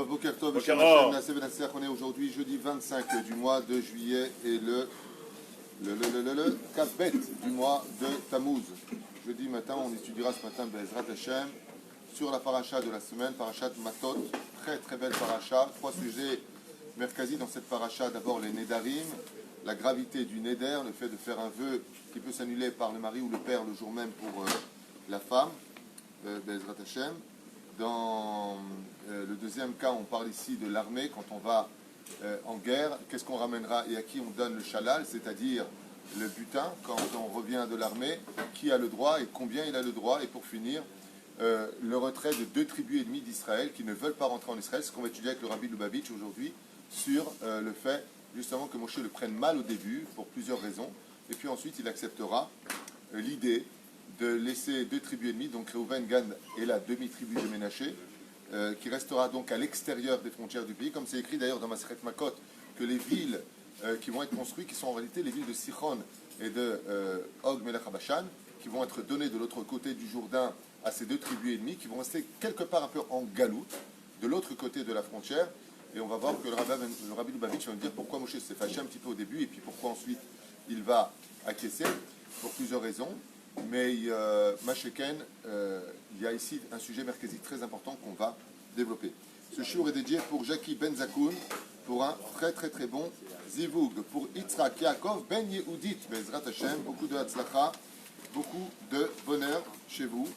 Tov Boker Tov, Boker Hashem, Or. Nasseh Benasser. On est aujourd'hui jeudi 25 du mois de juillet et le Kafbet du mois de Tammuz. Jeudi matin, on étudiera ce matin Bezrat Hashem sur la paracha de la semaine, parachat Matot. Très très belle paracha. Trois sujets merkazis dans cette paracha. D'abord les Nedarim, la gravité du Neder, le fait de faire un vœu qui peut s'annuler par le mari ou le père le jour même pour la femme. Bezrat Hashem. Dans le deuxième cas, on parle ici de l'armée. Quand on va en guerre, qu'est-ce qu'on ramènera et à qui on donne le shalal, c'est-à-dire le butin, quand on revient de l'armée, qui a le droit et combien il a le droit. Et pour finir, le retrait de 2 tribus ennemies d'Israël qui ne veulent pas rentrer en Israël, ce qu'on va étudier avec le Rabbi Lubavitch aujourd'hui, sur le fait justement que Moshe le prenne mal au début, pour plusieurs raisons, et puis ensuite il acceptera l'idée de laisser 2 tribus ennemies, donc Reuven, Gad et la demi-tribu de Ménaché, qui restera donc à l'extérieur des frontières du pays, comme c'est écrit d'ailleurs dans Masechet Makot, que les villes qui vont être construites, qui sont en réalité les villes de Sichon et de Og Melech HaBashan, qui vont être données de l'autre côté du Jourdain à ces 2 tribus ennemies, qui vont rester quelque part un peu en galoute, de l'autre côté de la frontière, et on va voir que le Rabbi Lubavitch va nous dire pourquoi Moshe s'est fâché un petit peu au début, et puis pourquoi ensuite il va acquiescer, pour plusieurs raisons. Mais Masheken, il y a ici un sujet merkezi très important qu'on va développer. Ce shiur est dédié pour Jackie Ben Zakoun, pour un très très très bon zivoug, pour Yitzhak Yaakov Ben Yehudit, Bezrat Hashem, beaucoup de hatzlacha, beaucoup de bonheur chez vous.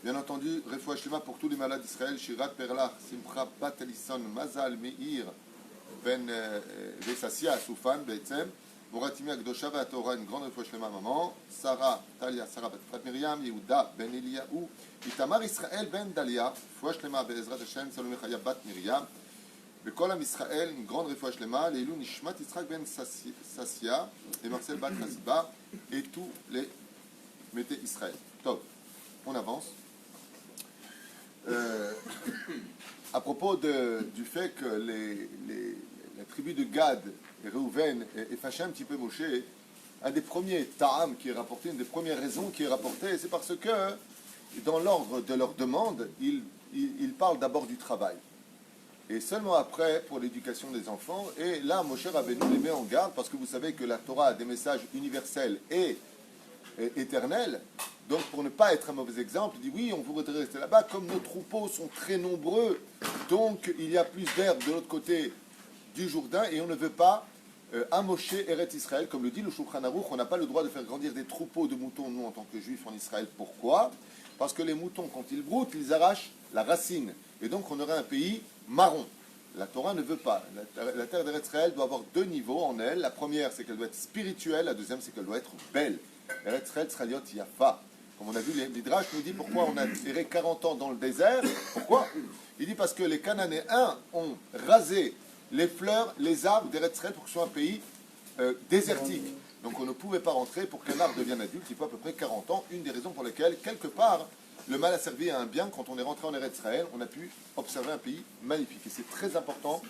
Bien entendu, Refoua Shlema pour tous les malades d'Israël, Shirat Perlach, Simcha Bat Alisson, Mazal Meir, Ben Vesasia, Soufan, Be'etzem, Moratimi Akdosha va Torah, une grande Refoua Shlema maman, Sarah, Talia, Sarah Bat Miriam, Yehuda, Ben Eliyahu, Itamar Israël, Ben Dalia, Refoua Shlema, Be'ezrat Hashem, Salomé Chaya Bat Miriam, Bekol Am Israël, une grande Refoua Shlema, Leilou Nishmat Yitzhak Ben Sasia, et Marcel Bat Hasiba, et tous les Mété Israël. Top, on avance. À propos du fait que la tribu de Gad et Reuven est fâchée un petit peu Moshe, un des premiers ta'am qui est rapporté, une des premières raisons qui est rapportée, c'est parce que dans l'ordre de leur demande, ils parlent d'abord du travail. Et seulement après, pour l'éducation des enfants, et là, Moshe Rabbeinu les met en garde, parce que vous savez que la Torah a des messages universels et éternels. Donc, pour ne pas être un mauvais exemple, il dit oui, on voudrait rester là-bas, comme nos troupeaux sont très nombreux, donc il y a plus d'herbe de l'autre côté du Jourdain, et on ne veut pas amocher Eretz Israël, comme le dit le Shulchan Aruch, on n'a pas le droit de faire grandir des troupeaux de moutons, nous, en tant que juifs en Israël. Pourquoi? Parce que les moutons, quand ils broutent, ils arrachent la racine, et donc on aurait un pays marron. La Torah ne veut pas. La terre d'Eretz Israël doit avoir 2 niveaux en elle. La première, c'est qu'elle doit être spirituelle, la deuxième, c'est qu'elle doit être belle. Eretz Israël sera liot yafa. Comme on a vu, l'Idrash nous dit pourquoi on a erré 40 ans dans le désert. Pourquoi? Il dit parce que les Cananéens ont rasé les fleurs, les arbres d'Eretz Israël pour que ce soit un pays désertique. Donc on ne pouvait pas rentrer pour qu'un arbre devienne adulte. Il faut à peu près 40 ans. Une des raisons pour lesquelles, quelque part, le mal a servi à un bien. Quand on est rentré en Eretz Israël, on a pu observer un pays magnifique. Et c'est très important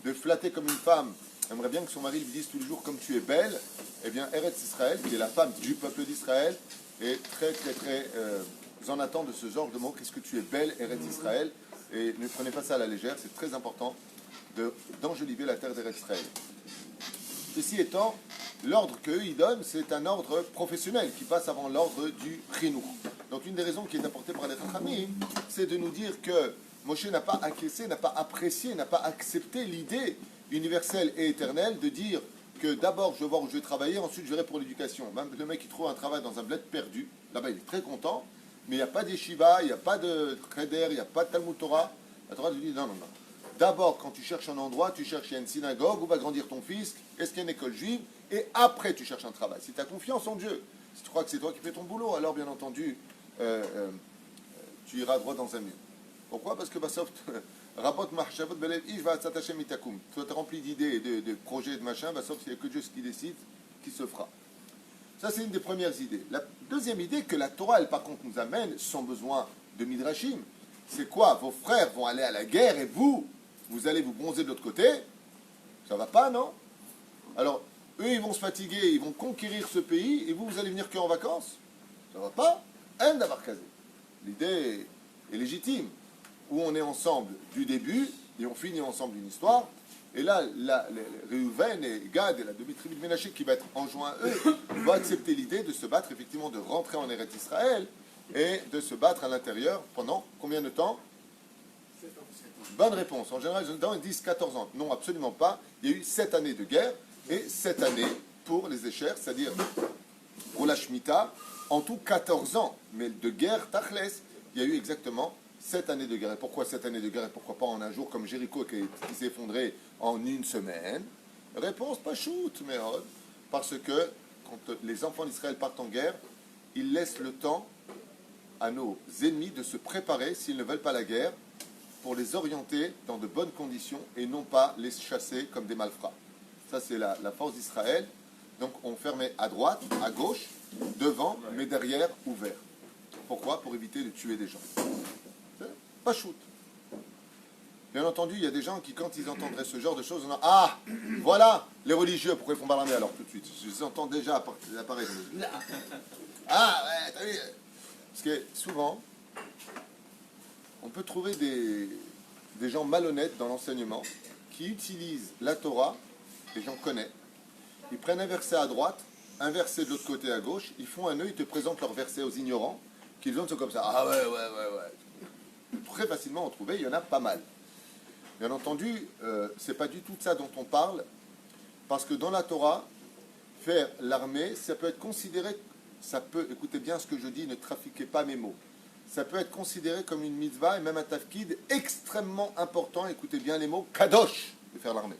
de flatter comme une femme. Aimerait bien que son mari lui dise tous les jours comme tu es belle. Eh bien, Eretz Israël, qui est la femme du peuple d'Israël, est très très très en attente de ce genre de mots. Qu'est-ce que tu es belle, Eretz Israël? Et ne prenez pas ça à la légère, c'est très important d'enjoliver la terre d'Eretz Israël. Ceci étant, l'ordre qu'eux ils donnent, c'est un ordre professionnel qui passe avant l'ordre du Chinuch. Donc une des raisons qui est apportée par les Chachamim, c'est de nous dire que Moshe n'a pas acquiescé, n'a pas apprécié, n'a pas accepté l'idée universelle et éternelle de dire que d'abord je vais voir où je vais travailler, ensuite je verrai pour l'éducation. Même le mec qui trouve un travail dans un bled perdu, là-bas il est très content, mais il n'y a pas d'Yeshiva, il n'y a pas de Cheder, il n'y a pas de Talmud Torah. La Torah lui dit non. D'abord, quand tu cherches un endroit, tu cherches, il y a une synagogue, où va grandir ton fils, est-ce qu'il y a une école juive, et après tu cherches un travail. Si tu as confiance en Dieu, si tu crois que c'est toi qui fais ton boulot, alors bien entendu, tu iras droit dans un mur. Pourquoi? Parce que Basoft, Rabot Mahshavot Belev Ish va s'attacher mitakum. Toi, tu es rempli d'idées, de projets, de machin, Basoft, il n'y a que Dieu qui décide, qui se fera. Ça, c'est une des premières idées. La deuxième idée que la Torah, elle, par contre, nous amène, sans besoin de Midrashim, c'est quoi? Vos frères vont aller à la guerre et vous allez vous bronzer de l'autre côté. Ça va pas, non? Alors, eux, ils vont se fatiguer, ils vont conquérir ce pays, et vous allez venir qu'en vacances. Ça va pas? Un d'avoir casé. L'idée est légitime. où on est ensemble du début et on finit ensemble une histoire. Et là, Réhouven et Gad et la demi-tribu de Ménaché qui va être enjoint à eux, vont accepter l'idée de se battre, effectivement, de rentrer en Eretz Israël et de se battre à l'intérieur pendant combien de temps? 7 ans. Bonne réponse. En général, ils disent 14 ans. Non, absolument pas. Il y a eu 7 années de guerre et 7 années pour les Échers, c'est-à-dire pour la Shemitah, en tout 14 ans. Mais de guerre, Tachles, il y a eu exactement 7 années de guerre. Et pourquoi 7 années de guerre et pourquoi pas en un jour comme Jéricho qui s'est effondré en une semaine? Réponse, pas shoot, mais parce que quand les enfants d'Israël partent en guerre, ils laissent le temps à nos ennemis de se préparer, s'ils ne veulent pas la guerre, pour les orienter dans de bonnes conditions et non pas les chasser comme des malfrats. Ça, c'est la force d'Israël. Donc, on fermait à droite, à gauche, devant, mais derrière, ouvert. Pourquoi? Pour éviter de tuer des gens. Pas shoot. Bien entendu, il y a des gens qui, quand ils entendraient ce genre de choses, on a ah, voilà, les religieux, pourquoi ils font pas l'armée alors tout de suite? Je les entends déjà apparaître. Ah, ouais, t'as vu? Parce que souvent, on peut trouver des gens malhonnêtes dans l'enseignement qui utilisent la Torah, et j'en connais, ils prennent un verset à droite, un verset de l'autre côté à gauche, ils font un nœud, ils te présentent leur verset aux ignorants, qu'ils ont, sont comme ça. Ah ouais. Très facilement en trouver, il y en a pas mal. Bien entendu, c'est pas du tout de ça dont on parle, parce que dans la Torah, faire l'armée, ça peut être considéré, écoutez bien ce que je dis, ne trafiquez pas mes mots, ça peut être considéré comme une mitzvah et même un tafkid extrêmement important, écoutez bien les mots, kadosh, de faire l'armée.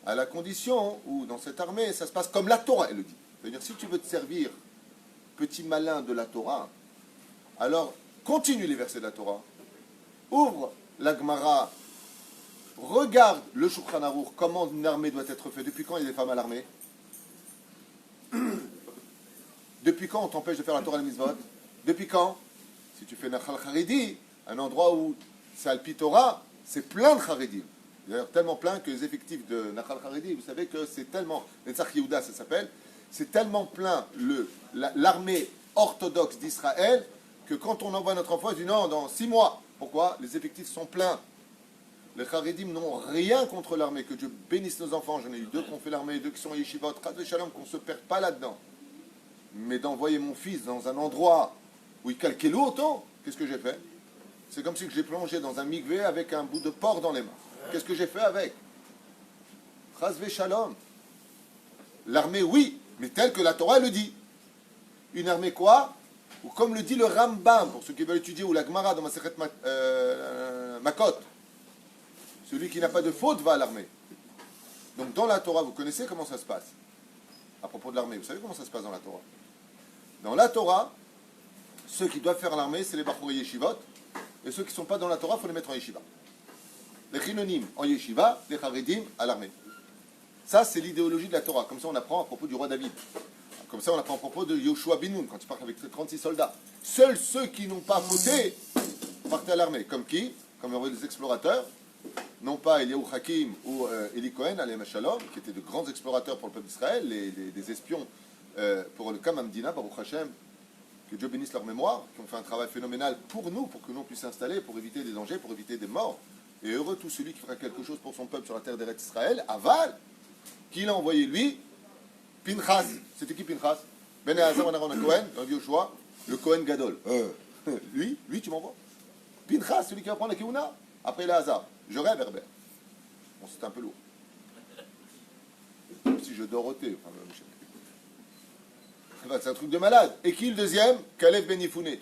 À la condition où dans cette armée, ça se passe comme la Torah, elle le dit. C'est-à-dire, si tu veux te servir, petit malin de la Torah, alors continue les versets de la Torah, ouvre la Gemara, regarde le Shulchan Aruch, comment une armée doit être faite. Depuis quand il y a des femmes à l'armée? Depuis quand on t'empêche de faire la Torah et la mitzvot? Depuis quand? Si tu fais Nachal Haredi, un endroit où c'est Alpi Torah, c'est plein de Haredim. D'ailleurs, tellement plein que les effectifs de Nachal Haredi, vous savez que c'est tellement, Netzach Yehuda ça s'appelle, c'est tellement plein l'armée orthodoxe d'Israël que quand on envoie notre enfant, il dit non, dans 6 mois. Pourquoi? Les effectifs sont pleins. Les Haredim n'ont rien contre l'armée. Que Dieu bénisse nos enfants. J'en ai eu 2 qui ont fait l'armée, 2 qui sont à Yeshivot. Chas Shalom, qu'on ne se perde pas là-dedans. Mais d'envoyer mon fils dans un endroit où il calquait l'auto, qu'est-ce que j'ai fait? C'est comme si j'ai plongé dans un mikvé avec un bout de porc dans les mains. Qu'est-ce que j'ai fait avec? Chas Shalom. L'armée, oui, mais telle que la Torah le dit. Une armée quoi? Ou comme le dit le Rambam, pour ceux qui veulent étudier, ou la Gemara dans Masechet Makot. Celui qui n'a pas de faute va à l'armée. Donc dans la Torah, vous connaissez comment ça se passe? À propos de l'armée, vous savez comment ça se passe dans la Torah? Dans la Torah, ceux qui doivent faire l'armée, c'est les Bachorei Yeshivot, et ceux qui ne sont pas dans la Torah, il faut les mettre en Yeshiva. Les Chinonim en Yeshiva, les Haredim à l'armée. Ça, c'est l'idéologie de la Torah. Comme ça, on apprend à propos du roi David. Comme ça, on apprend à propos de Yoshua bin Nun, quand il part avec 36 soldats. Seuls ceux qui n'ont pas fauté partaient à l'armée. Comme qui? Comme les explorateurs. Non pas Eliyahu Hakim ou Eli Cohen, alayhim shalom, qui étaient de grands explorateurs pour le peuple d'Israël, des espions pour le Kam Hamdina, Baruch Hashem, que Dieu bénisse leur mémoire, qui ont fait un travail phénoménal pour nous, pour que nous puissions s'installer, pour éviter des dangers, pour éviter des morts. Et heureux tout celui qui fera quelque chose pour son peuple sur la terre d'Eretz Israël, Aval, qui l'a envoyé lui, Pinchas. C'était qui Pinchas? Ben Elazar Ben Aaron Cohen, dans Yoshua, le Cohen Gadol. Lui, tu m'envoies. Pinchas, celui qui va prendre la Keuna, après Elazar. Je rêve, Herbert. Bon, c'est un peu lourd. Même si je dors au thé. C'est un truc de malade. Et qui le deuxième? Caleb Ben Yifouné,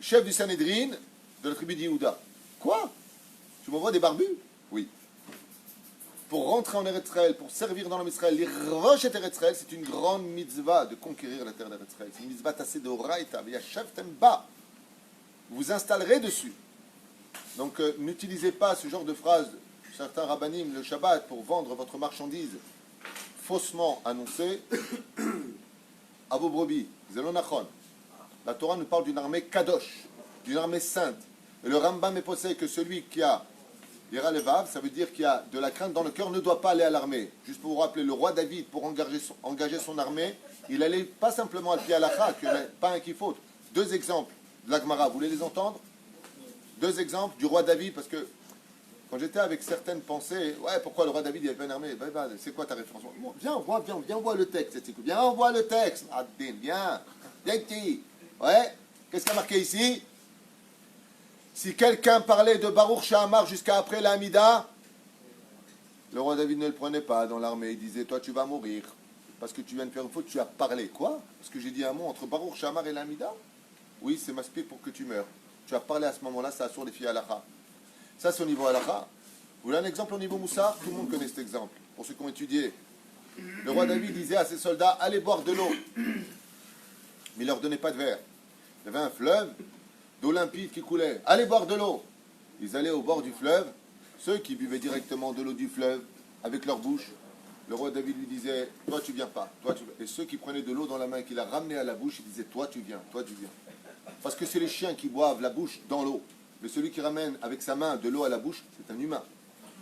chef du Sanhédrin de la tribu d'Yehuda. Quoi? Tu m'envoies des barbus? Oui. Pour rentrer en Eretz Israël, pour servir dans l'homme Israël, l'Irvosh et Eretz Israël, c'est une grande mitzvah de conquérir la terre d'Eretz Israël. C'est une mitzvah tassée de Horaïta, Yashavtem Ba. Vous vous installerez dessus. Donc n'utilisez pas ce genre de phrase, certains rabbanim, le Shabbat, pour vendre votre marchandise faussement annoncée à vos brebis. Zelonachon. La Torah nous parle d'une armée kadosh, d'une armée sainte. Et le Rambam est posé que celui qui a Ira Levav, ça veut dire qu'il y a de la crainte dans le cœur, ne doit pas aller à l'armée. Juste pour vous rappeler, le roi David, pour engager son armée, il allait pas simplement à pied à l'Akha, pas un qui faute. 2 exemples de la Gemara, vous voulez les entendre? deux exemples du roi David, parce que quand j'étais avec certaines pensées, ouais, pourquoi le roi David il avait pas une armée? C'est quoi ta référence? Bon, viens, on voit le texte. Viens, on voit le texte. Adin, viens petit. Ouais, qu'est-ce qu'il y a marqué ici? Si quelqu'un parlait de Baruch Shahamar jusqu'à après l'Amida, le roi David ne le prenait pas dans l'armée. Il disait, toi tu vas mourir. Parce que tu viens de faire une faute, tu as parlé. Quoi? Parce que j'ai dit un mot entre Baruch Shahamar et l'Amida? Oui, c'est maspé pour que tu meurs. Tu as parlé à ce moment-là, ça assure les filles halakha. Ça, c'est au niveau halakha. Vous voulez un exemple au niveau moussar? Tout le monde connaît cet exemple. Pour ceux qui ont étudié. Le roi David disait à ses soldats, allez boire de l'eau. Mais il ne leur donnait pas de verre. Il y avait un fleuve d'eau limpide qui coulait. Allez boire de l'eau. Ils allaient au bord du fleuve. Ceux qui buvaient directement de l'eau du fleuve avec leur bouche, le roi David lui disait, toi tu viens pas. Toi, tu... Et ceux qui prenaient de l'eau dans la main et qui la ramenaient à la bouche, il disait, toi tu viens, toi tu viens. Parce que c'est les chiens qui boivent la bouche dans l'eau. Mais celui qui ramène avec sa main de l'eau à la bouche, c'est un humain.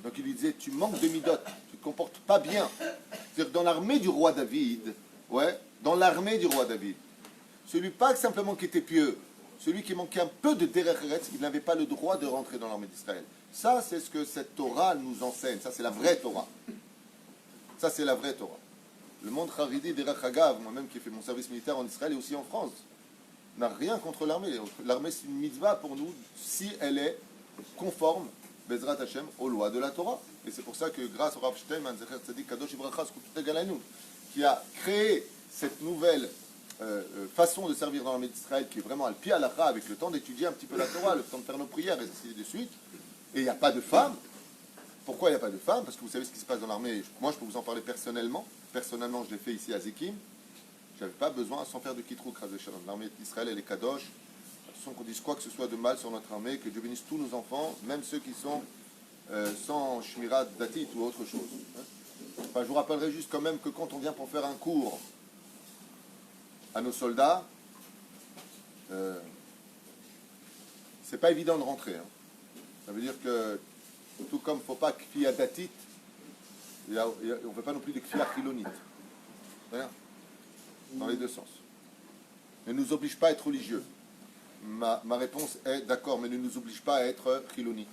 Donc il lui disait, tu manques de midot, tu ne te comportes pas bien. C'est-à-dire que dans l'armée du roi David, ouais, dans l'armée du roi David, celui pas simplement qui était pieux, celui qui manquait un peu de derech eretz, il n'avait pas le droit de rentrer dans l'armée d'Israël. Ça, c'est ce que cette Torah nous enseigne. Ça, c'est la vraie Torah. Ça, c'est la vraie Torah. Le monde Haridi, derech Hagav, moi-même qui ai fait mon service militaire en Israël et aussi en France, n'a rien contre l'armée. L'armée, c'est une mitzvah pour nous si elle est conforme, Bezrat Hashem, aux lois de la Torah. Et c'est pour ça que grâce au Rav Shteinman, Zecher Tzadik Kadosh Ibracha, qui a créé cette nouvelle façon de servir dans l'armée d'Israël, qui est vraiment al pi halakha, avec le temps d'étudier un petit peu la Torah, le temps de faire nos prières et ainsi de suite. Et il n'y a pas de femmes. Pourquoi il n'y a pas de femmes? Parce que vous savez ce qui se passe dans l'armée. Moi, je peux vous en parler personnellement. Personnellement, je l'ai fait ici à Zekim. Je n'avais pas besoin, sans faire de kitrouk, l'armée d'Israël, elle est kadosh. Sans qu'on dise quoi que ce soit de mal sur notre armée, que Dieu bénisse tous nos enfants, même ceux qui sont sans shmirat datit ou autre chose. Enfin, je vous rappellerai juste quand même que quand on vient pour faire un cours à nos soldats, c'est pas évident de rentrer. Hein. Ça veut dire que, tout comme il ne faut pas kfia datit, on ne fait pas non plus de kfia chilonite. Rien. Dans les deux sens. Ne nous oblige pas à être religieux. Ma réponse est d'accord, mais ne nous oblige pas à être chiloni.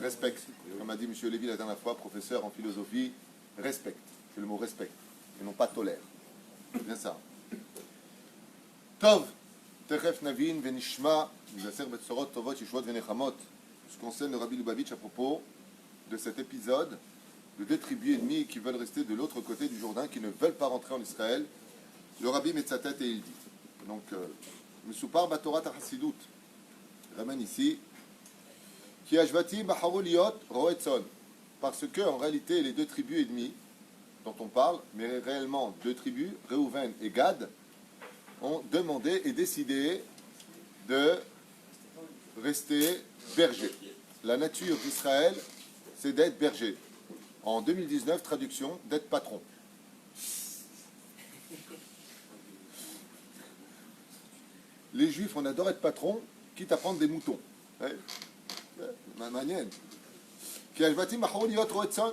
Respecte. Comme a dit M. Lévy la dernière fois, professeur en philosophie, respecte. C'est le mot respecte. Et non pas tolère. C'est bien ça. Tov. Techef navin venishma. Mivaser betsorot tovot yishuot venechamot. Ce qu'enseigne le Rabbi Lubavitch à propos de cet épisode de deux tribus ennemies qui veulent rester de l'autre côté du Jourdain, qui ne veulent pas rentrer en Israël. Le Rabbi met sa tête et il dit. Donc, Mesupar Batorat Hasidut ramène ici qui Ashvati Baharuliot Roetson. Parce que, en réalité, les deux tribus ennemies dont on parle, mais réellement deux tribus, Réhouven et Gad, ont demandé et décidé de rester bergers. La nature d'Israël, c'est d'être berger. En 2019, traduction, d'être patron. Les Juifs, on adore être patron, quitte à prendre des moutons. מעניין. כי השבטים בחרו להיות רועי צאן,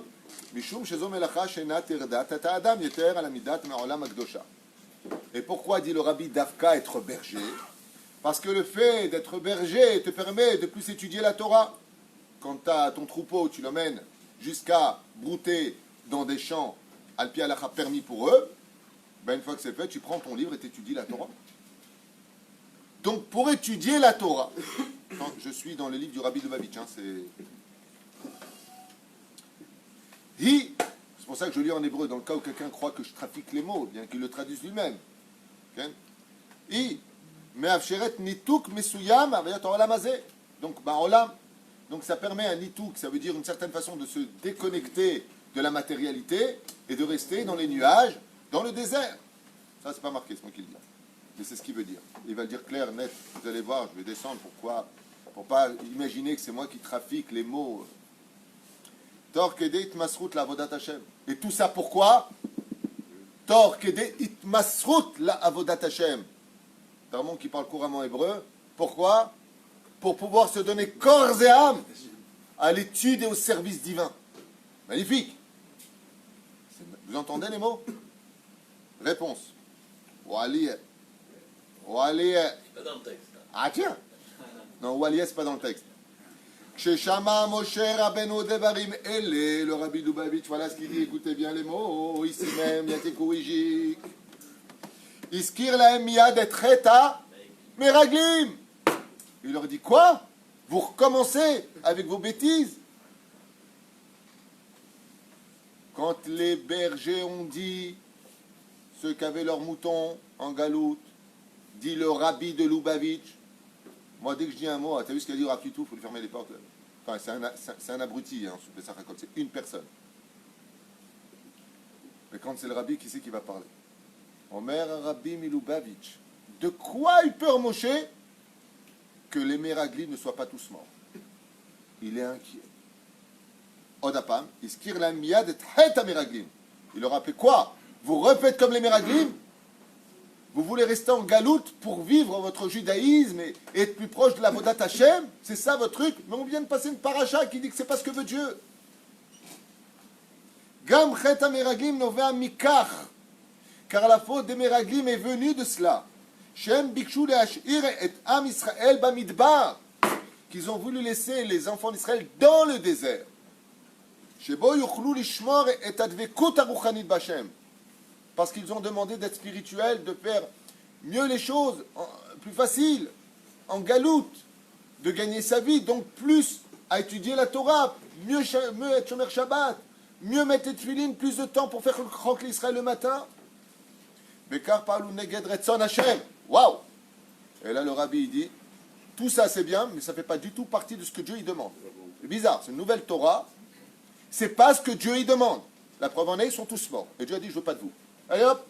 משום שזו מלאכה שאינה תרדת את האדם יותר על המידת מהעולם הקדושה. Et pourquoi dit le Rabbi Dafka être berger? Parce que le fait d'être berger te permet de plus étudier la Torah. Quand tu as ton troupeau, tu l'emmènes jusqu'à brouter dans des champs al-pi halakha permis pour eux, ben une fois que c'est fait, tu prends ton livre et tu étudies la Torah. Donc, pour étudier la Torah, je suis dans le livre du Rabbi Lubavitch, hein, c'est pour ça que je lis en hébreu, dans le cas où quelqu'un croit que je trafique les mots, bien qu'il le traduise lui-même. Donc, ça permet un nituk, ça veut dire une certaine façon de se déconnecter de la matérialité et de rester dans les nuages, dans le désert. Ça, c'est pas marqué, c'est moi qui le dis. Mais c'est ce qu'il veut dire. Il va le dire clair, net. Vous allez voir, je vais descendre. Pourquoi? Pour pas imaginer que c'est moi qui trafique les mots. Tor kedei itmasrut la avodat Hashem. Et tout ça pourquoi? Tor kedei itmasrut la avodat Hashem. C'est un monde qui parle couramment hébreu. Pourquoi? Pour pouvoir se donner corps et âme à l'étude et au service divin. Magnifique. Vous entendez les mots? Réponse. Waliet. Pas dans le texte. Ah tiens, Non, Oualier, c'est pas dans le texte. Sheshama Moshe Rabbeinu Devarim Ele, le Rabbi Lubavitch, voilà ce qu'il dit, écoutez bien les mots, ici même, Yatekouijik. Iskir lahem miyad et cheta meraglim. Il leur dit quoi? Vous recommencez avec vos bêtises. Quand les bergers ont dit, ceux qui avaient leurs moutons en galoute, dit le Rabbi de Lubavitch, moi dès que je dis un mot, t'as vu ce qu'a dit Rakitou, il faut lui fermer les portes. Enfin, c'est un abruti, hein, c'est une personne. Mais quand c'est le Rabbi, qui c'est qui va parler? Omer Rabbi Milubavitch. De quoi il peur Moshe que les Meraglim ne soient pas tous morts? Il est inquiet. Odapam, iskir la miyad et het Meraglim. Il leur a appelé quoi? Vous refaites comme les Meraglim? Vous voulez rester en galoute pour vivre votre judaïsme et être plus proche de la Vodat Hashem? C'est ça votre truc? Mais on vient de passer une paracha qui dit que c'est pas ce que veut Dieu. Gam het Meraglim novea mikach. Car la faute des Meraglim est venue de cela. Shem bikshu le'ashir et am Israël bamidbar. Qu'ils ont voulu laisser les enfants d'Israël dans le désert. Shebo yuchlu lishmor et advekut aruchanit b'Hashem. Parce qu'ils ont demandé d'être spirituels, de faire mieux les choses, plus facile, en galoute, de gagner sa vie, donc plus à étudier la Torah, mieux être Shomer Shabbat, mieux mettre les tefilines, plus de temps pour faire le Chok l'Israël le matin. Bekar parlou neged retzon Hashem. Waouh! Et là le rabbi il dit, tout ça c'est bien, mais ça ne fait pas du tout partie de ce que Dieu y demande. C'est bizarre, c'est une nouvelle Torah, c'est pas ce que Dieu y demande. La preuve en est, ils sont tous morts. Et Dieu a dit, je ne veux pas de vous. Allez hop,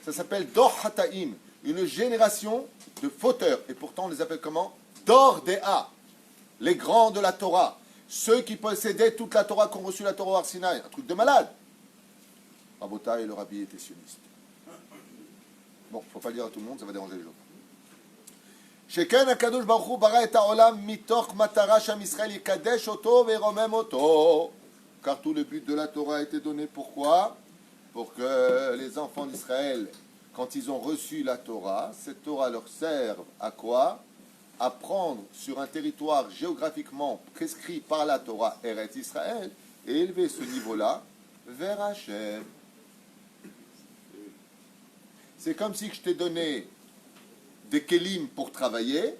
ça s'appelle Dor Hataim, une génération de fauteurs. Et pourtant on les appelle comment? Dor Dea, les grands de la Torah, ceux qui possédaient toute la Torah, qui ont reçu la Torah au Har Sinaï, un truc de malade. Rabotai et le rabbi étaient sionistes. Bon, il ne faut pas le dire à tout le monde, ça va déranger les autres. Sheken HaKadosh Baruch Hu bara et ha'olam mitoch matara sham Israël yikadesh oto veromem oto. Car tout le but de la Torah a été donné pourquoi? Pour que les enfants d'Israël, quand ils ont reçu la Torah, cette Torah leur serve à quoi? À prendre sur un territoire géographiquement prescrit par la Torah, Eretz Israël, et élever ce niveau-là vers Hachem. C'est comme si je t'ai donné des kelim pour travailler,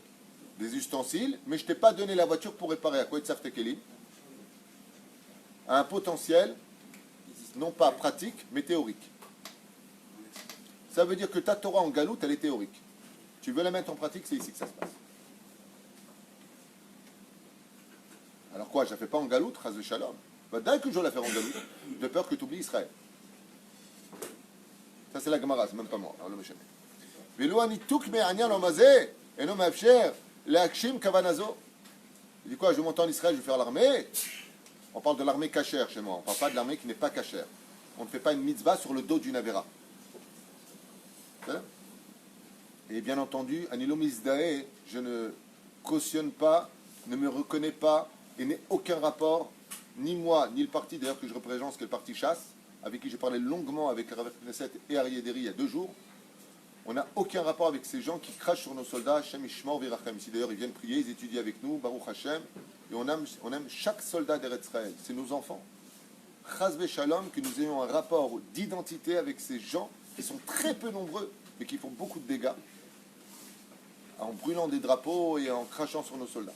des ustensiles, mais je ne t'ai pas donné la voiture pour réparer. À quoi ils servent tes kelim? À un potentiel, non pas pratique, mais théorique. Ça veut dire que ta Torah en galoute, elle est théorique. Tu veux la mettre en pratique, c'est ici que ça se passe. Alors quoi, je ne la fais pas en galoute, Chas v'Shalom. Bah, dès que je dois la faire en galoute, de peur que tu oublies Israël. Ça c'est la Gemara, c'est même pas moi. Alors le méchant. Velo anituk me'anyan omazé, et non m'afcher, le'akshim kavanazo. Il dit quoi, je vais monter en Israël, je vais faire l'armée. On parle de l'armée cachère chez moi, on ne parle pas de l'armée qui n'est pas cachère. On ne fait pas une mitzvah sur le dos d'une avéra. Et bien entendu, Anilo Mizdae, je ne cautionne pas, ne me reconnais pas, et n'ai aucun rapport, ni moi, ni le parti d'ailleurs que je représente, qui est le parti chasse, avec qui j'ai parlé longuement avec Rav Knesset et Arié Deri il y a 2 jours. On n'a aucun rapport avec ces gens qui crachent sur nos soldats, Hashem Ishmor Virachem. Ici d'ailleurs ils viennent prier, ils étudient avec nous, Baruch Hashem, et on aime chaque soldat d'Eretz Israël, c'est nos enfants. Chas v'Shalom, que nous ayons un rapport d'identité avec ces gens qui sont très peu nombreux, mais qui font beaucoup de dégâts, en brûlant des drapeaux et en crachant sur nos soldats.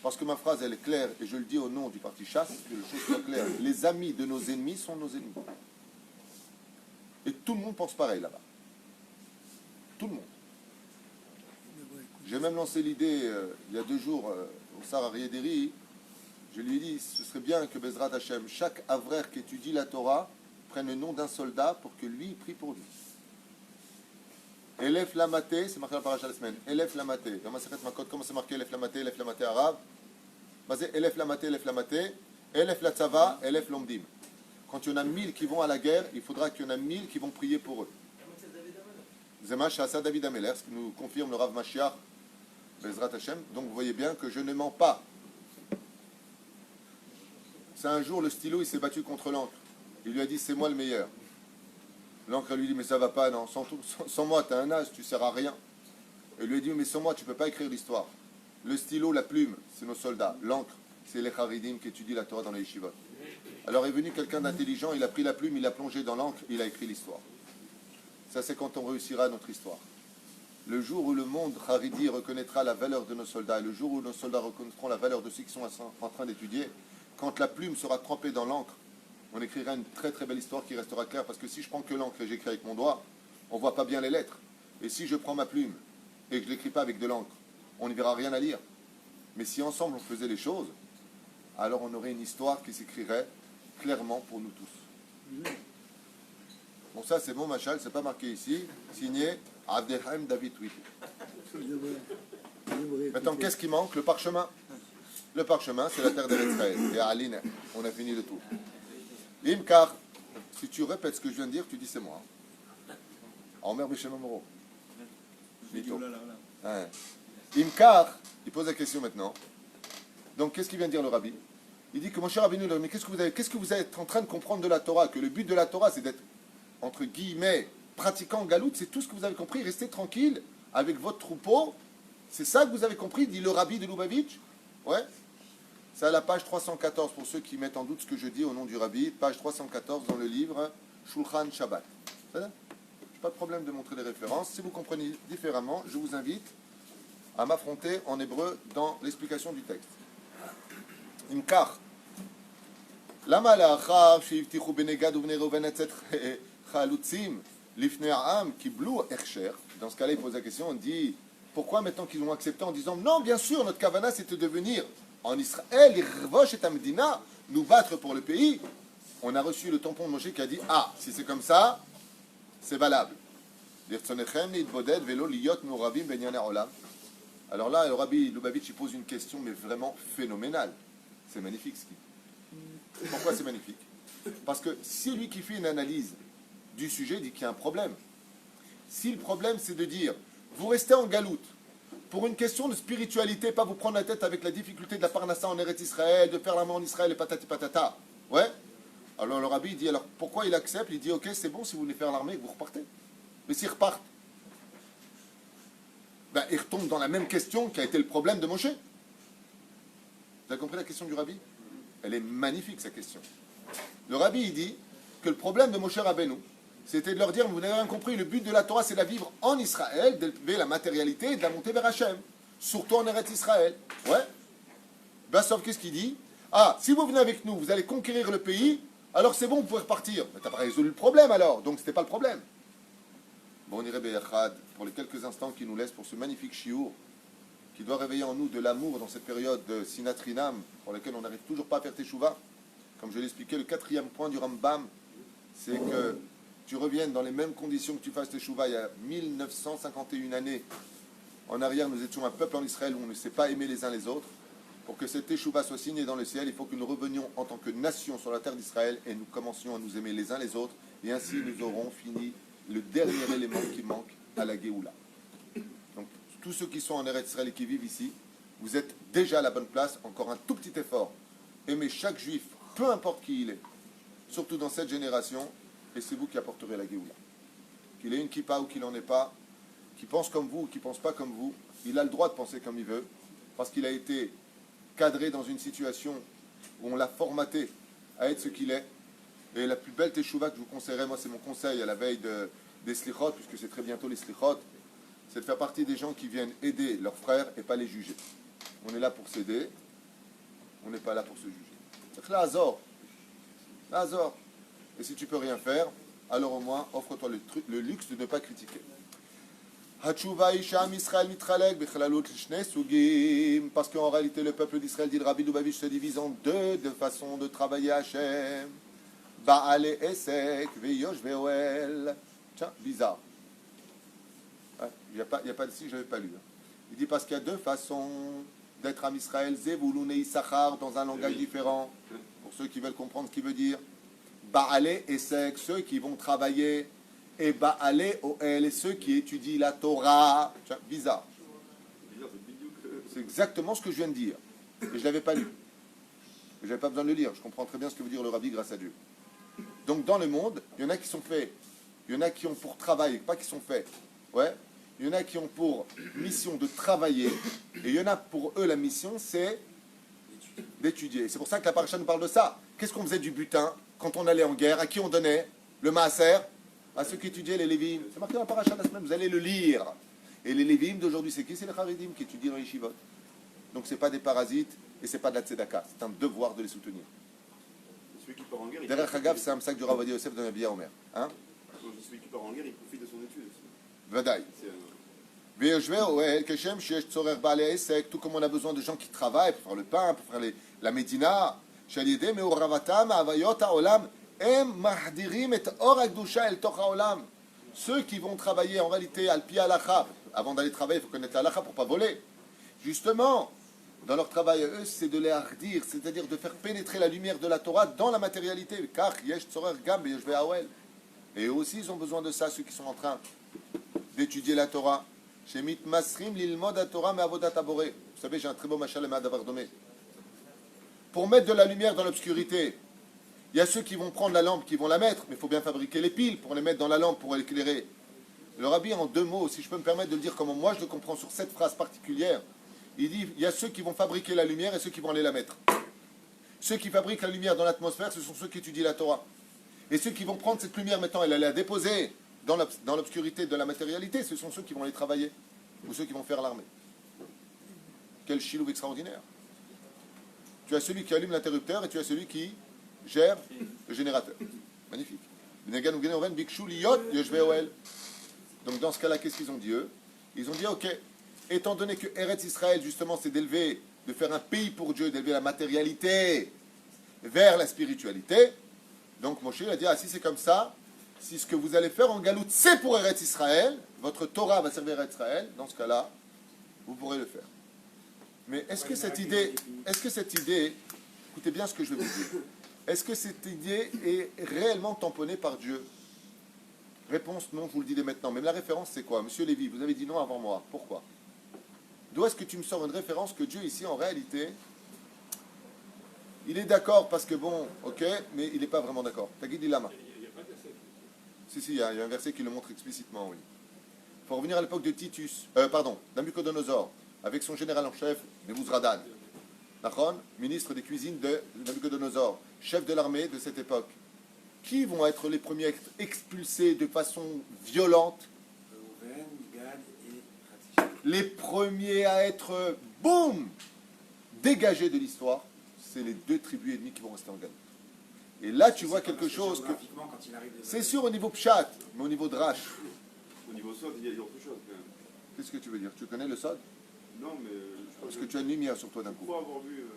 Parce que ma phrase elle est claire, et je le dis au nom du parti chasse, que les choses soient claires. Les amis de nos ennemis sont nos ennemis. Et tout le monde pense pareil là-bas. Tout le monde. J'ai même lancé l'idée il y a 2 jours au Sar Ariéderi. Je lui ai dit, ce serait bien que Bezrat Hashem, chaque avraire qui étudie la Torah, prenne le nom d'un soldat pour que lui prie pour lui. Elef Lamaté, c'est marqué dans la paracha de la semaine. Elef Lamaté. Dans ma Sechet Makot, comment c'est marqué Elef Lamaté arabe? C'est Elef Lamaté, Elef Latzava, Elef Lomdim. Quand il y en a 1000 qui vont à la guerre, il faudra qu'il y en a 1000 qui vont prier pour eux. Zema Shasa David Ameler, ce que nous confirme le Rav Mashiach, Bezrat Hashem. Donc vous voyez bien que je ne mens pas. C'est un jour, le stylo, il s'est battu contre l'encre. Il lui a dit, c'est moi le meilleur. L'encre lui dit, mais ça va pas, non. Sans moi, tu as un as, tu ne sers à rien. Et il lui a dit, mais sans moi, tu ne peux pas écrire l'histoire. Le stylo, la plume, c'est nos soldats. L'encre, c'est les Haridim qui étudient la Torah dans les yeshivot. Alors est venu quelqu'un d'intelligent, il a pris la plume, il a plongé dans l'encre, il a écrit l'histoire. Ça, c'est quand on réussira notre histoire. Le jour où le monde Haridi reconnaîtra la valeur de nos soldats, et le jour où nos soldats reconnaîtront la valeur de ceux qui sont en train d'étudier, quand la plume sera trempée dans l'encre, on écrira une très très belle histoire qui restera claire, parce que si je prends que l'encre et j'écris avec mon doigt, on ne voit pas bien les lettres. Et si je prends ma plume et que je ne l'écris pas avec de l'encre, on n'y verra rien à lire. Mais si ensemble on faisait les choses, alors on aurait une histoire qui s'écrirait clairement pour nous tous. Bon, ça c'est mon machal, c'est pas marqué ici, signé Abdelhaim David Witt. Maintenant, qu'est-ce qui manque? Le parchemin. Le parchemin, c'est la terre d'Israël. Et à Aline, on a fini le tour. Imkar, si tu répètes ce que je viens de dire, tu dis c'est moi. Omer Bishem Amoro. Imkar, il pose la question maintenant. Donc, qu'est-ce qu'il vient de dire le rabbi? Il dit que mon cher Rabbi, mais qu'est-ce que vous êtes en train de comprendre de la Torah? Que le but de la Torah, c'est d'être, entre guillemets, pratiquant galoute, c'est tout ce que vous avez compris. Restez tranquille avec votre troupeau. C'est ça que vous avez compris, dit le rabbi de Lubavitch. Ouais. C'est à la page 314, pour ceux qui mettent en doute ce que je dis au nom du rabbi. Page 314 dans le livre Shulchan Shabbat. Je n'ai pas de problème de montrer les références. Si vous comprenez différemment, je vous invite à m'affronter en hébreu dans l'explication du texte. Imkar. Lama la'achar sheivtichu bnei Gad ubnei Reuven etzet chalutzim lifnei ha'am kiblu hechsher. Dans ce cas-là, il pose la question, on dit, pourquoi maintenant qu'ils l'ont accepté en disant, non, bien sûr, notre kavana, c'était de venir en Israël, irvosh et amdina, nous battre pour le pays. On a reçu le tampon de Moshe qui a dit, ah, si c'est comme ça, c'est valable. Alors là, le rabbi Lubavitch, il pose une question, mais vraiment phénoménale. C'est magnifique ce qu'il dit. Pourquoi c'est magnifique? Parce que si lui qui fait une analyse du sujet dit qu'il y a un problème, si le problème c'est de dire, vous restez en galoute, pour une question de spiritualité, pas vous prendre la tête avec la difficulté de la parnassa en Eretz Israël, de faire la main en Israël et patati patata, ouais. Alors le rabbi dit, alors pourquoi il accepte? Il dit, ok, c'est bon si vous voulez faire l'armée, vous repartez. Mais s'ils repartent, ben, ils retombent dans la même question qui a été le problème de Moshe. Vous avez compris la question du rabbi? Elle est magnifique, sa question. Le rabbi, il dit que le problème de Moshe Rabbeinu, c'était de leur dire, vous n'avez rien compris, le but de la Torah, c'est de la vivre en Israël, d'élever la matérialité et de la monter vers Hachem. Surtout en Eretz Israël. Ouais. Ben, sauf qu'est-ce qu'il dit? Ah, si vous venez avec nous, vous allez conquérir le pays, alors c'est bon, vous pouvez repartir. Mais t'as pas résolu le problème alors, donc c'était pas le problème. Bon, on irait Beyachad pour les quelques instants qui nous laissent pour ce magnifique shiur qui doit réveiller en nous de l'amour dans cette période de Sinatrinam pour laquelle on n'arrive toujours pas à faire Teshuvah. Comme je l'ai expliqué, le 4e point du Rambam, c'est que tu reviennes dans les mêmes conditions que tu fasses Teshuvah il y a 1951 années. En arrière, nous étions un peuple en Israël où on ne s'est pas aimé les uns les autres. Pour que cette Teshuvah soit signée dans le ciel, il faut que nous revenions en tant que nation sur la terre d'Israël et nous commencions à nous aimer les uns les autres. Et ainsi, nous aurons fini le dernier élément qui manque à la Géoula. Donc, tous ceux qui sont en Eretz Israël et qui vivent ici, vous êtes déjà à la bonne place. Encore un tout petit effort. Aimez chaque juif, peu importe qui il est, surtout dans cette génération, et c'est vous qui apporterez la Géoula. Qu'il ait une kippa ou qu'il n'en ait pas, qui pense comme vous ou qui ne pense pas comme vous, il a le droit de penser comme il veut, parce qu'il a été cadré dans une situation où on l'a formaté à être ce qu'il est. Et la plus belle teshuva que je vous conseillerais, moi c'est mon conseil à la veille des slichot, puisque c'est très bientôt les slichot, c'est de faire partie des gens qui viennent aider leurs frères et pas les juger. On est là pour s'aider, on n'est pas là pour se juger. C'est là, Azor. Et si tu peux rien faire, alors au moins offre-toi le luxe de ne pas critiquer. Parce qu'en réalité le peuple d'Israël, dit le Rabbi Lubavitch, se divise en deux façons de travailler à Hachem. Baale Esek, Veyosh Veoel. Tiens, bizarre. Il n'y a pas de si, je n'avais pas lu. Il dit parce qu'il y a deux façons d'être à Israël, Zevulun et Issachar, dans un langage différent, pour ceux qui veulent comprendre ce qu'il veut dire. Baale Esek, ceux qui vont travailler, et Baale Oel, et ceux qui étudient la Torah. Tiens, bizarre. C'est exactement ce que je viens de dire. Et je ne l'avais pas lu. Je n'avais pas besoin de le lire. Je comprends très bien ce que veut dire le Rabbi grâce à Dieu. Donc dans le monde, il y en a qui sont faits. Il y en a qui ont pour travail, pas qui sont faits. Ouais. Il y en a qui ont pour mission de travailler. Et il y en a pour eux, la mission, c'est d'étudier. C'est pour ça que la paracha nous parle de ça. Qu'est-ce qu'on faisait du butin quand on allait en guerre? À qui on donnait le maaser? À ceux qui étudiaient les Lévim. C'est marqué dans la paracha de la semaine, vous allez le lire. Et les Lévim d'aujourd'hui, c'est qui? C'est les Haridim qui étudient dans les Yeshivot. Donc c'est pas des parasites et c'est pas de la tzedaka. C'est un devoir de les soutenir. Celui qui part en guerre, Derrière Hagav, c'est un sac du Rav Ovadia Yosef de Nabiya Omer. Hein? celui qui part en guerre, il profite de son étude aussi. Vadaï. Tout comme on a besoin de gens qui travaillent pour faire le pain, pour faire la médina. Ceux qui vont travailler en réalité al pi halacha, avant d'aller travailler, il faut connaître l'halacha pour ne pas voler. Justement, dans leur travail, eux, c'est de les hardir, c'est-à-dire de faire pénétrer la lumière de la Torah dans la matérialité. Car yesh tzorer gam yesh ve'awel. Et eux aussi, ils ont besoin de ça, ceux qui sont en train d'étudier la Torah. Shemit masrim lilmod Torah me'avodat aboré. Vous savez, j'ai un très beau machal à davar domé. Pour mettre de la lumière dans l'obscurité, il y a ceux qui vont prendre la lampe, qui vont la mettre, mais il faut bien fabriquer les piles pour les mettre dans la lampe, pour éclairer. Le rabbi, en 2 mots, si je peux me permettre de le dire comment moi je le comprends sur cette phrase particulière, il dit, il y a ceux qui vont fabriquer la lumière et ceux qui vont aller la mettre. Ceux qui fabriquent la lumière dans l'atmosphère, ce sont ceux qui étudient la Torah. Et ceux qui vont prendre cette lumière maintenant et la déposer dans l'obscurité de la matérialité, ce sont ceux qui vont aller travailler, ou ceux qui vont faire l'armée. Quel chilouv extraordinaire. Tu as celui qui allume l'interrupteur et tu as celui qui gère le générateur. Magnifique. Donc dans ce cas-là, qu'est-ce qu'ils ont dit eux? Ils ont dit, ok, étant donné que Eretz Israël, justement, c'est d'élever, de faire un pays pour Dieu, d'élever la matérialité vers la spiritualité, donc Moshe a dit, ah si c'est comme ça, si ce que vous allez faire en Galoute, c'est pour Eretz Israël, votre Torah va servir Eretz Israël, dans ce cas-là, vous pourrez le faire. Mais est-ce que cette idée, écoutez bien ce que je vais vous dire, est-ce que cette idée est réellement tamponnée par Dieu? Réponse non, je vous le dis dès maintenant. Mais la référence c'est quoi? Monsieur Lévy, vous avez dit non avant moi. Pourquoi? D'où est-ce que tu me sors une référence que Dieu ici, en réalité, il est d'accord parce que bon, ok, mais il n'est pas vraiment d'accord. Tagidi Lama. Il n'y a pas de verset. Si, il y a un verset qui le montre explicitement, oui. Il faut revenir à l'époque de Nabucodonosor, avec son général en chef, Nebuzradan. Nachon, ministre des cuisines de Nabucodonosor, chef de l'armée de cette époque. Qui vont être les premiers à être expulsés de façon violente? Les premiers à être, boum, dégagés de l'histoire, c'est les 2 tribus ennemies qui vont rester en Galoute. Et là, tu vois quelque chose que... C'est sûr au niveau Pshat, mais au niveau Drash. Au niveau Sod, il y a autre chose quand même. Qu'est-ce que tu veux dire? Tu connais le Sod? Non, mais... Parce que tu as une lumière sur toi d'un coup. Pour avoir vu...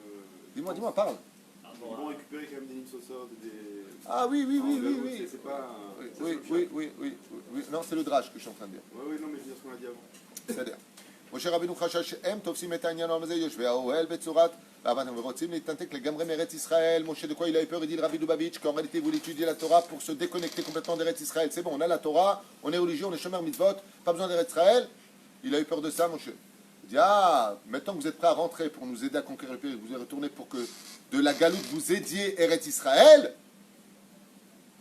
Dis-moi, parle. Ils vont récupérer quand même des Nixos Sod, des... Ah oui. C'est pas... Oui. Non, c'est le Drash que je suis en train de dire. Oui, non, mais je veux dire ce qu'on a dit avant. C'est-à-dire, Moshe Rabbeinu חשש שהם תופסים את העניין הזה, יושבי האוהל בצורת, ורוצים להתנתק לגמרי מארץ ישראל. Moshe, de quoi il a eu peur? Il dit le Rabbi Lubavitch qu'en réalité, il voulait étudier la Torah pour se déconnecter complètement d'Eretz Israël. C'est bon, on a la Torah, on est religieux, on est shomer mitzvot, pas besoin d'Eretz Israël. Il a eu peur de ça, Moshe. Il dit, maintenant que vous êtes prêts à rentrer pour nous aider à conquérir le pays, vous êtes retourné pour que de la Galoute vous aidiez Eretz Israël.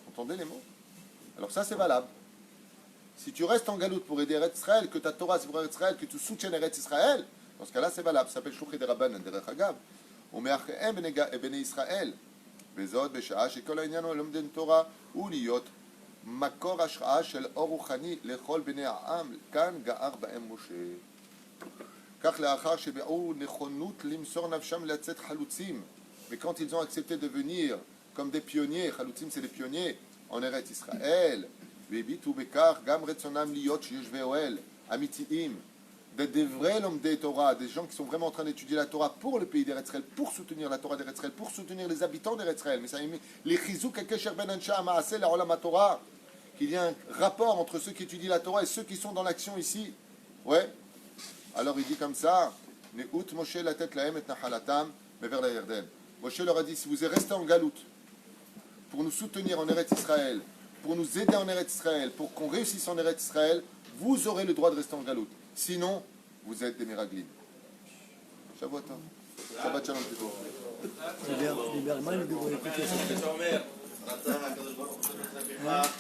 Entendez les mots? Alors ça, c'est valable. Si tu restes en Galoute pour aider Eretz Israël, que ta Torah c'est pour Eretz Israël, que tu soutiennes Eretz Israël, dans ce cas-là, c'est valable. Ça s'appelle Shouchet de Rabban, derech Hagav. ומאחיהם בני ישראל, וזאת בשעה שכל העניין הוא לומדים תורה ולהיות מקור השראה של אור רוחני לכל בני העם, כאן גער בהם משה. כך לאחר שביעו נכונות למסור נפשם לצאת חלוצים, mais quand ils ont accepté de venir comme des pionniers, חלוצים c'est des pionniers, en Eretz Israël, והביטו בכך גם רצונם להיות שיושבי אוהל, אמיתיים, des vrais lomdei Torah, des gens qui sont vraiment en train d'étudier la Torah pour le pays d'Eretz Israël, pour soutenir la Torah d'Eretz Israël, pour soutenir les habitants d'Eretz Israël. Mais ça les chizuk hakesher ben ansha ma'aseh la'olam haTorah, qu'il y a un rapport entre ceux qui étudient la Torah et ceux qui sont dans l'action ici. Ouais. Alors il dit comme ça, Ne'ut Moshe latet lahem et nachalatam mever la Yarden. Moshe leur a dit, si vous êtes restés en Galoute pour nous soutenir en Eretz Israël, pour nous aider en Eretz Israël, pour qu'on réussisse en Eretz Israël, vous aurez le droit de rester en Galoute. Sinon, vous êtes des miraglines. Shavuot Tov. Shabbat Shalom. Les Bergman, ils devraient écouter ça.